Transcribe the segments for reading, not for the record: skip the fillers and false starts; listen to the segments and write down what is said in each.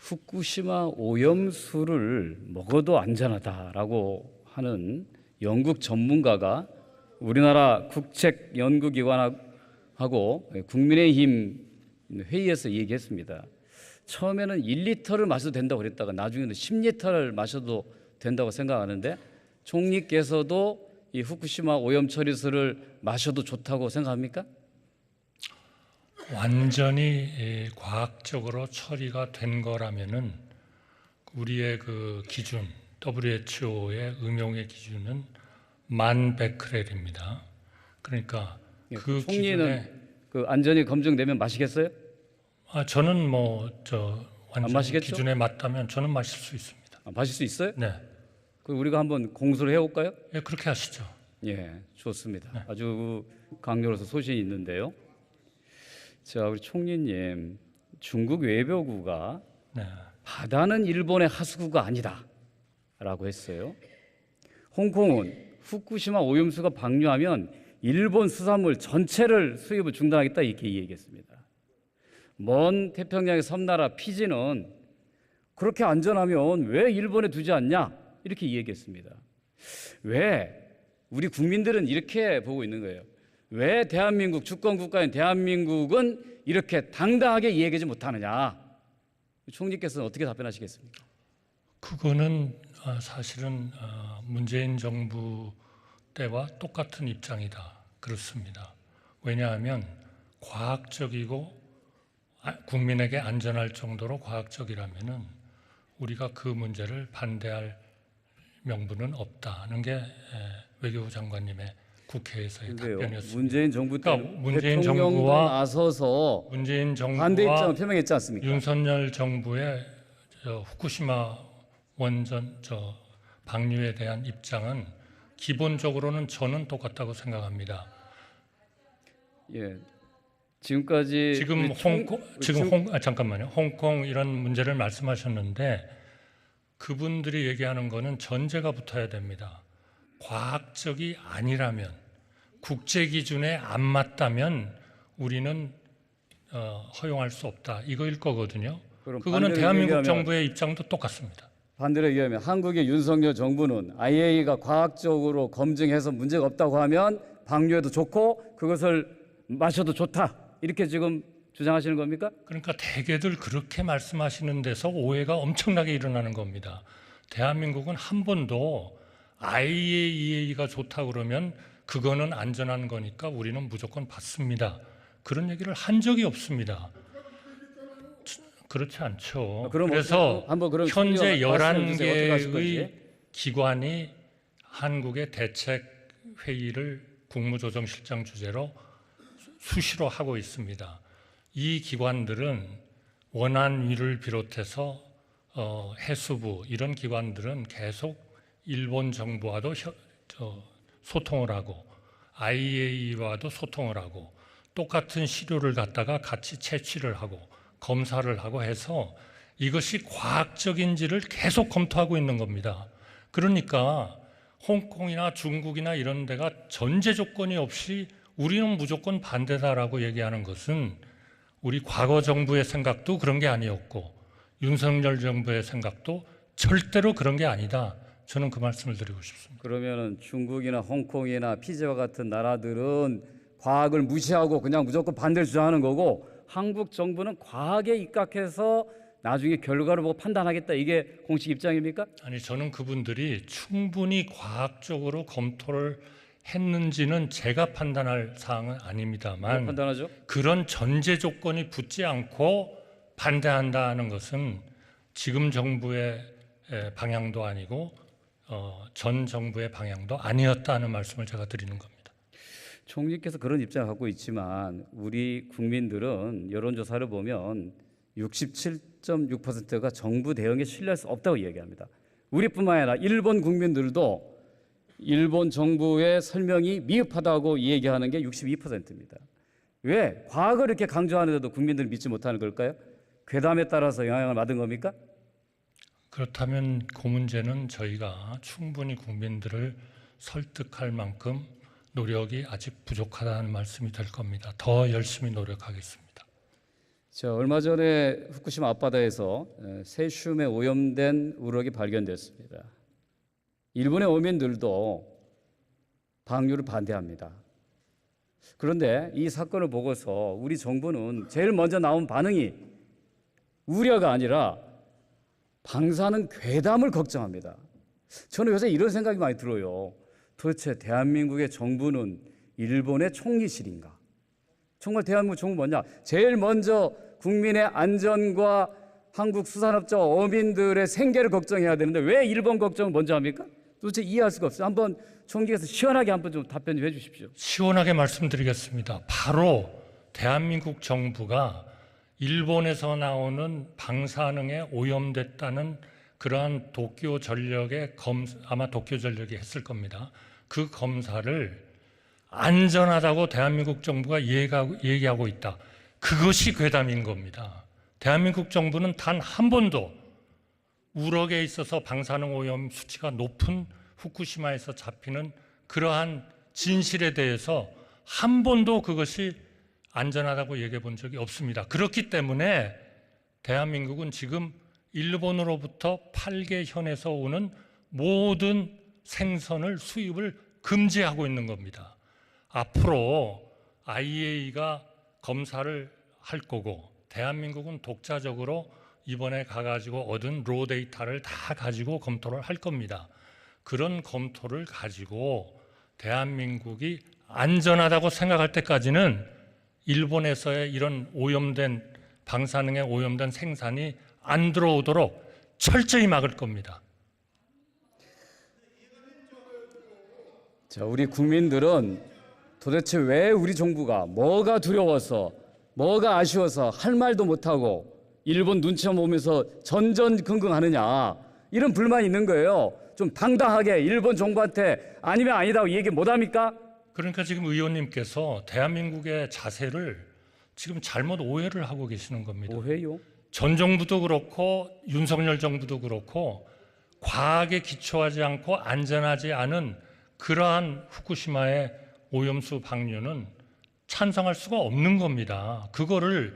후쿠시마 오염수를 먹어도 안전하다라고 하는 영국 전문가가 우리나라 국책연구기관하고 국민의힘 회의에서 얘기했습니다. 처음에는 1리터를 마셔도 된다고 그랬다가 나중에는 10리터를 마셔도 된다고 생각하는데 총리께서도 이 후쿠시마 오염 처리수를 마셔도 좋다고 생각합니까? 완전히 과학적으로 처리가 된 거라면은 우리의 그 기준, WHO의 음용의 기준은 1000베크렐입니다. 그러니까 그 총리는 기준에 그 안전이 검증되면 마시겠어요? 저는 완전 마시겠죠? 기준에 맞다면 저는 마실 수 있습니다. 마실 수 있어요? 네, 그럼 우리가 한번 공수를 해볼까요? 예, 그렇게 하시죠. 예, 좋습니다. 네. 아주 강렬해서 소신이 있는데요. 자, 우리 총리님, 중국 외교부가 네, 바다는 일본의 하수구가 아니다라고 했어요. 홍콩은 후쿠시마 오염수가 방류하면 일본 수산물 전체를 수입을 중단하겠다 이렇게 얘기했습니다. 먼 태평양의 섬나라 피지는 그렇게 안전하면 왜 일본에 두지 않냐 이렇게 얘기했습니다. 왜 우리 국민들은 이렇게 보고 있는 거예요. 왜 대한민국 주권국가인 대한민국은 이렇게 당당하게 얘기하지 못하느냐? 총리께서는 어떻게 답변하시겠습니까? 그거는 사실은 문재인 정부 때와 똑같은 입장이다. 그렇습니다. 왜냐하면 과학적이고 국민에게 안전할 정도로 과학적이라면은 우리가 그 문제를 반대할 명분은 없다는 게 외교부 장관님의 국회에서의 답변이었습니다. 문재인 정부 때 그러니까 문재인 대통령도 정부와 나서서 문재인 반대 입장을 정부와 표명했지 않습니까? 윤석열 정부의 후쿠시마 원전 방류에 대한 입장은 기본적으로는 저는 똑같다고 생각합니다. 예, 지금까지 지금 잠깐만요. 홍콩 이런 문제를 말씀하셨는데 그분들이 얘기하는 거는 전제가 붙어야 됩니다. 과학적이 아니라면 국제 기준에 안 맞다면 우리는 허용할 수 없다. 이거일 거거든요. 그거는 대한민국 정부의 입장도 똑같습니다. 반대로 얘기하면 한국의 윤석열 정부는 IAEA가 과학적으로 검증해서 문제가 없다고 하면 방류해도 좋고 그것을 마셔도 좋다. 이렇게 지금 주장하시는 겁니까? 그러니까 대개들 그렇게 말씀하시는 데서 오해가 엄청나게 일어나는 겁니다. 대한민국은 한 번도 IAEA가 좋다 그러면 그거는 안전한 거니까 우리는 무조건 받습니다. 그런 얘기를 한 적이 없습니다. 그렇지 않죠. 그래서 현재 11개의 기관이 한국의 대책회의를 국무조정실장 주재로 수시로 하고 있습니다. 이 기관들은 원안위를 비롯해서 해수부 이런 기관들은 계속 일본 정부와도 소통을 하고 IAEA와도 소통을 하고 똑같은 시료를 갖다가 같이 채취를 하고 검사를 하고 해서 이것이 과학적인지를 계속 검토하고 있는 겁니다. 그러니까 홍콩이나 중국이나 이런 데가 전제 조건이 없이 우리는 무조건 반대다라고 얘기하는 것은 우리 과거 정부의 생각도 그런 게 아니었고 윤석열 정부의 생각도 절대로 그런 게 아니다. 저는 그 말씀을 드리고 싶습니다. 그러면은 중국이나 홍콩이나 피지와 같은 나라들은 과학을 무시하고 그냥 무조건 반대를 주장하는 거고 한국 정부는 과학에 입각해서 나중에 결과를 보고 판단하겠다. 이게 공식 입장입니까? 아니, 저는 그분들이 충분히 과학적으로 검토를 했는지는 제가 판단할 사항은 아닙니다만 판단하죠? 그런 전제 조건이 붙지 않고 반대한다는 것은 지금 정부의 방향도 아니고 전 정부의 방향도 아니었다는 말씀을 제가 드리는 겁니다. 총리께서 그런 입장을 갖고 있지만 우리 국민들은 여론조사를 보면 67.6%가 정부 대응에 신뢰할 수 없다고 얘기합니다. 우리뿐만 아니라 일본 국민들도 일본 정부의 설명이 미흡하다고 얘기하는 게 62%입니다. 왜? 과학을 이렇게 강조하는데도 국민들은 믿지 못하는 걸까요? 괴담에 따라서 영향을 받은 겁니까? 그렇다면 그 문제는 저희가 충분히 국민들을 설득할 만큼 노력이 아직 부족하다는 말씀이 될 겁니다. 더 열심히 노력하겠습니다. 자, 얼마 전에 후쿠시마 앞바다에서 세슘에 오염된 우럭이 발견됐습니다. 일본의 어민들도 방류를 반대합니다. 그런데 이 사건을 보고서 우리 정부는 제일 먼저 나온 반응이 우려가 아니라 방사능 괴담을 걱정합니다. 저는 요새 이런 생각이 많이 들어요. 도대체 대한민국의 정부는 일본의 총리실인가? 정말 대한민국 정부 뭐냐? 제일 먼저 국민의 안전과 한국 수산업자 어민들의 생계를 걱정해야 되는데 왜 일본 걱정을 먼저 합니까? 도대체 이해할 수가 없어요. 한번 총리께서 시원하게 한번 좀 답변 좀 해주십시오. 시원하게 말씀드리겠습니다. 바로 대한민국 정부가 일본에서 나오는 방사능에 오염됐다는 그러한 도쿄 전력의 아마 도쿄 전력이 했을 겁니다. 그 검사를 안전하다고 대한민국 정부가 얘기하고 있다. 그것이 괴담인 겁니다. 대한민국 정부는 단 한 번도 우럭에 있어서 방사능 오염 수치가 높은 후쿠시마에서 잡히는 그러한 진실에 대해서 한 번도 그것이 안전하다고 얘기해 본 적이 없습니다. 그렇기 때문에 대한민국은 지금 일본으로부터 8개현에서 오는 모든 생선을 수입을 금지하고 있는 겁니다. 앞으로 IAEA가 검사를 할 거고 대한민국은 독자적으로 이번에 가가지고 얻은 로 데이터를 다 가지고 검토를 할 겁니다. 그런 검토를 가지고 대한민국이 안전하다고 생각할 때까지는 일본에서의 이런 오염된 방사능에 오염된 생산이 안 들어오도록 철저히 막을 겁니다. 자, 우리 국민들은 도대체 왜 우리 정부가 뭐가 두려워서 뭐가 아쉬워서 할 말도 못하고 일본 눈치만 보면서 전전긍긍하느냐 이런 불만이 있는 거예요. 좀 당당하게 일본 정부한테 아니면 아니다고 얘기 못합니까? 그러니까 지금 의원님께서 대한민국의 자세를 지금 잘못 오해를 하고 계시는 겁니다. 오해요? 전 정부도 그렇고 윤석열 정부도 그렇고 과학에 기초하지 않고 안전하지 않은 그러한 후쿠시마의 오염수 방류는 찬성할 수가 없는 겁니다. 그거를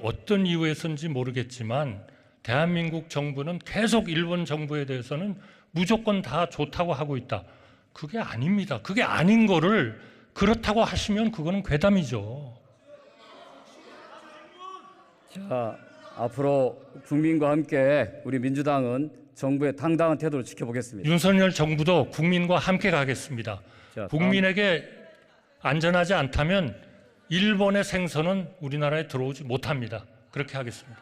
어떤 이유에서인지 모르겠지만 대한민국 정부는 계속 일본 정부에 대해서는 무조건 다 좋다고 하고 있다. 그게 아닙니다. 그게 아닌 거를 그렇다고 하시면 그거는 괴담이죠. 자, 앞으로 국민과 함께 우리 민주당은 정부의 당당한 태도를 지켜보겠습니다. 윤석열 정부도 국민과 함께 가겠습니다. 자, 국민에게 안전하지 않다면 일본의 생선은 우리나라에 들어오지 못합니다. 그렇게 하겠습니다.